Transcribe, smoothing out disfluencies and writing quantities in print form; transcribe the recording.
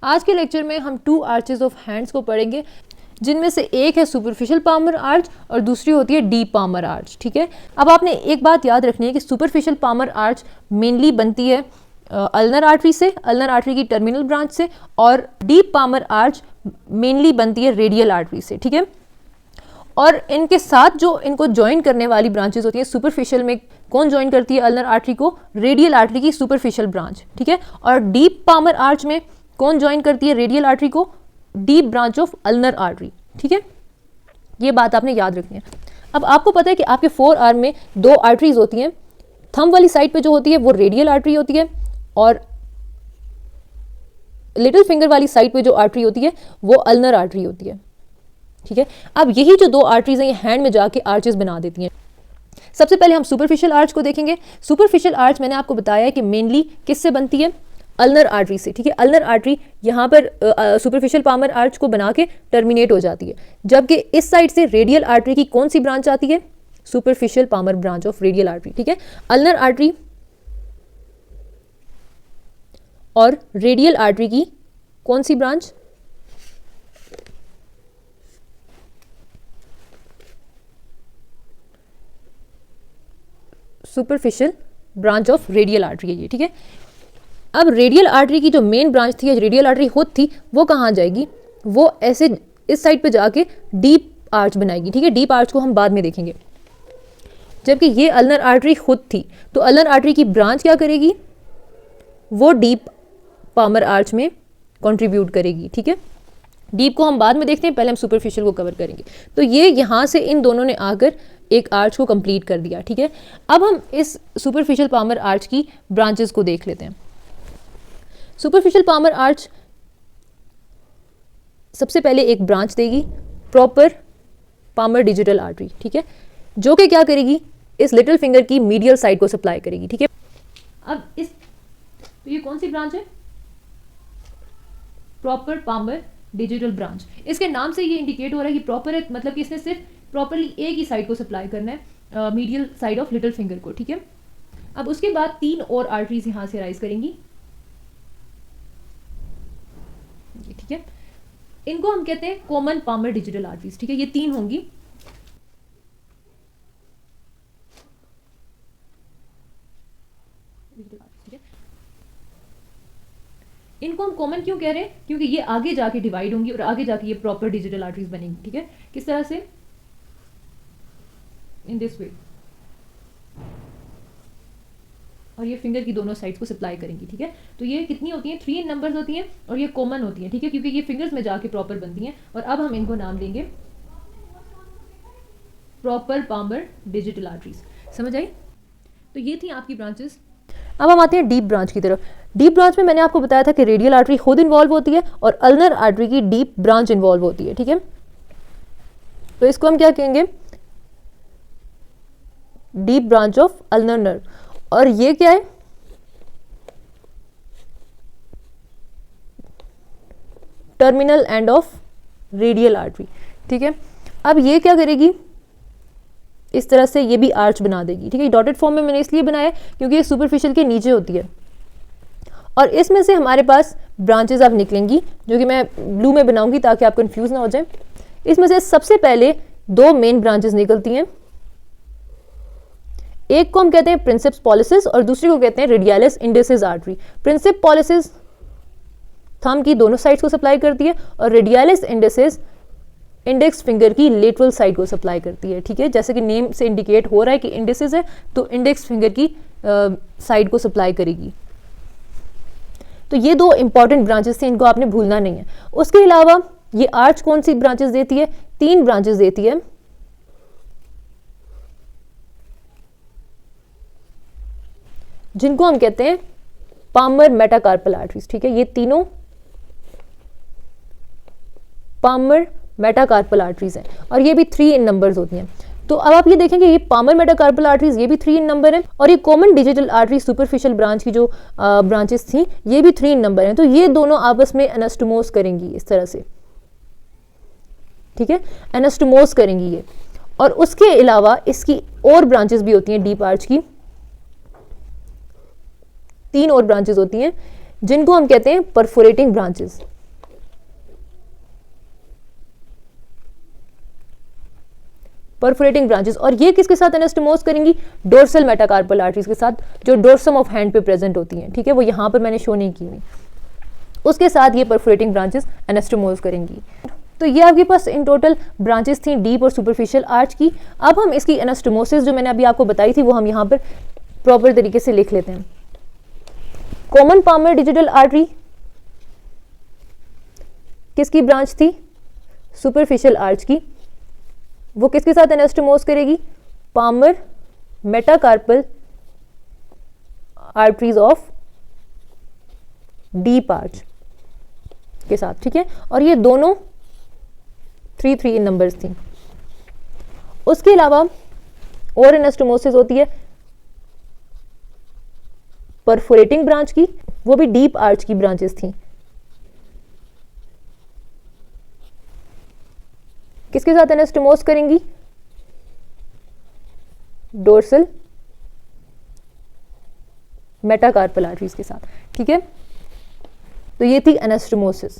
आज के लेक्चर में हम 2 आर्चेज ऑफ हैंड्स को पढ़ेंगे, जिनमें से एक है सुपरफिशियल पामर आर्च और दूसरी होती है डीप पामर आर्च। ठीक है, अब आपने एक बात याद रखनी है कि सुपरफिशियल पामर आर्च मेनली बनती है अल्नर आर्टरी से, अल्नर आर्टरी की टर्मिनल ब्रांच से, और डीप पामर आर्च मेनली बनती है रेडियल आर्टरी से। ठीक है, और इनके साथ जो इनको ज्वाइन करने वाली ब्रांचेस होती हैं, सुपरफिशियल में कौन ज्वाइन करती है अल्नर आर्टरी को? रेडियल आर्टरी की सुपरफिशियल ब्रांच। ठीक है, और डीप पामर आर्च में कौन ज्वाइन करती है रेडियल आर्टरी को? Deep branch of ulnar artery. ठीक है, ये बात आपने याद रखनी है। अब आपको पता है कि आपके 4 आर्म में 2 आर्टरीज होती हैं। थंब वाली साइड पे जो होती है वो रेडियल आर्टरी होती है, और लिटिल फिंगर वाली साइड पे जो आर्टरी होती है वो अल्नर आर्टरी होती है। ठीक है, अब यही जो 2 आर्टरीज हैं ये हैंड में जाके आर्चेस बना देती हैं। सबसे पहले हम सुपरफिशियल आर्च को देखेंगे। सुपरफिशियल आर्च मैंने आपको बताया है कि मेनली किससे बनती है? अल्नर आर्टरी से। ठीक है, अल्नर आर्टरी यहाँ पर सुपरफिशियल पामर आर्च को बना के टर्मिनेट हो जाती है, जबकि इस साइड से रेडियल आर्टरी की कौन सी ब्रांच आती है? Superficial palmar branch of radial artery. ठीक है, अल्नर आर्टरी और रेडियल आर्टरी की कौन सी branch? Superficial branch of radial artery है ये। ठीक है, अब रेडियल आर्टरी की जो मेन ब्रांच थी, रेडियल आर्टरी खुद थी, वो कहाँ जाएगी? वो ऐसे इस साइड पे जाके डीप आर्च बनाएगी। ठीक है, डीप आर्च को हम बाद में देखेंगे। जबकि ये अल्नर आर्टरी खुद थी, तो अल्नर आर्टरी की ब्रांच क्या करेगी? वो डीप पामर आर्च में कंट्रीब्यूट करेगी। ठीक है, डीप को हम बाद में देखते हैं, पहले हम सुपरफिशियल को कवर करेंगे। तो ये यहाँ से इन दोनों ने आकर एक आर्च को कंप्लीट कर दिया। ठीक है, अब हम इस सुपरफिशियल पामर आर्च की ब्रांचेस को देख लेते हैं। सुपरफिशियल पामर आर्च सबसे पहले एक ब्रांच देगी प्रॉपर पामर डिजिटल आर्टरी। ठीक है, जो कि क्या करेगी? इस लिटिल फिंगर की मीडियल साइड को सप्लाई करेगी। ठीक है, अब तो ये कौन सी ब्रांच है? Proper palmar digital branch. इसके नाम से ये इंडिकेट हो रहा है कि प्रॉपर है, मतलब कि इसने सिर्फ प्रॉपरली एक ही साइड को सप्लाई करना है, medial side of little finger को। ठीक है, अब उसके बाद 3 और आर्टरीज यहां से राइज करेंगी। ठीक है, इनको हम कहते हैं कॉमन पामर डिजिटल आर्टरीज। ठीक है, ये 3 होंगी। ठीक है, इनको हम कॉमन क्यों कह रहे हैं? क्योंकि ये आगे जाके डिवाइड होंगी और आगे जाके ये प्रॉपर डिजिटल आर्टरीज बनेंगी। ठीक है, किस तरह से? इन दिस वे, और ये फिंगर की दोनों साइड्स को सप्लाई करेंगी। ठीक है, तो ये कितनी होती हैं? 3 नंबर्स होती हैं, और ये कॉमन होती हैं। ठीक है, क्योंकि ये फिंगर्स में जाके प्रॉपर बनती हैं। और अब हम इनको नाम देंगे प्रॉपर पामर डिजिटल आर्टरीज। समझ आई? तो ये थी आपकी ब्रांचेस। अब हम आते हैं डीप ब्रांच की तरफ। डीप ब्रांच में मैंने आपको बताया था कि रेडियल आर्टरी खुद इन्वॉल्व होती है और अल्नर आर्टरी की डीप ब्रांच इन्वॉल्व होती है। ठीक है, तो इसको हम क्या कहेंगे? Deep branch of ulnar nerve. और ये क्या है? Terminal end of radial artery. ठीक है, अब ये क्या करेगी? इस तरह से ये भी आर्च बना देगी। ठीक है, डॉटेड फॉर्म में मैंने इसलिए बनाया क्योंकि ये सुपरफिशियल के नीचे होती है, और इसमें से हमारे पास ब्रांचेस अब निकलेंगी, जो कि मैं ब्लू में बनाऊंगी ताकि आप कंफ्यूज ना हो जाए। इसमें से सबसे पहले 2 मेन ब्रांचेस निकलती हैं। एक को हम कहते हैं प्रिंसिप्स पॉलिसिस और दूसरी को कहते हैं radialis indicis artery. Princeps pollicis thumb की दोनों साइड्स को सप्लाई करती है, और रेडियलिस इंडेक्सिस इंडेक्स फिंगर की लेटरल साइड को सप्लाई करती है। ठीक है, जैसे कि नेम से इंडिकेट हो रहा है कि इंडेक्सिस है, तो इंडेक्स फिंगर की साइड को सप्लाई करेगी। तो ये 2 इंपॉर्टेंट ब्रांचेस थे, इनको आपने भूलना नहीं है। उसके अलावा ये आर्च कौन सी ब्रांचेस देती है? 3 ब्रांचेस देती है, जिनको हम कहते हैं पामर मेटाकार्पल आर्टरीज। ठीक है, ये तीनों पामर मेटाकार्पल आर्टरीज हैं, और ये भी 3 इन नंबर्स होती हैं। तो अब आप ये देखेंगे ये पामर मेटाकार्पल आर्टरीज ये भी 3 इन नंबर है, और ये common digital artery superficial branch की जो ब्रांचेस थी ये भी 3 इन नंबर हैं। तो ये दोनों आपस में एनास्टोमोस करेंगी इस तरह से। ठीक है, एनास्टोमोस करेंगी ये। और उसके अलावा इसकी और ब्रांचेस भी होती हैं डीप आर्च की, 3 और ब्रांचेस होती हैं, जिनको हम कहते हैं परफोरेटिंग ब्रांचेस। परफोरेटिंग ब्रांचेस, और ये किसके साथ एनास्टोमोस करेंगी? डोर्सल मेटाकार्पल आर्टरीज के साथ, जो डोर्सम ऑफ हैंड पे प्रेजेंट होती हैं, ठीक है, वो यहाँ पर मैंने शो नहीं की हुई, उसके साथ ये परफोरेटिंग ब्रांचेस एनास्टोमोस करेंगी। तो ये आपके पास इन टोटल ब्रांचेस थी डीप और सुपरफिशियल आर्च की। अब हम इसकी एनास्टोमोसिस जो मैंने अभी आपको बताई थी वो हम यहाँ पर प्रॉपर तरीके से लिख लेते हैं। कॉमन पामर डिजिटल आर्टरी किसकी ब्रांच थी? सुपरफिशियल आर्च की। वो किसके साथ एनास्टोमोस करेगी? Palmar metacarpal arteries of deep arch के साथ, ठीक है। और ये दोनों 3 इन नंबर्स थी। उसके अलावा और एनास्टोमोसिस होती है परफोरेटिंग ब्रांच की, वो भी डीप आर्च की ब्रांचेस थी। किसके साथ एनास्टोमोस करेंगी? डोर्सल मेटाकार्पल आर्टरीज के साथ, ठीक है। तो ये थी एनास्टोमोसिस।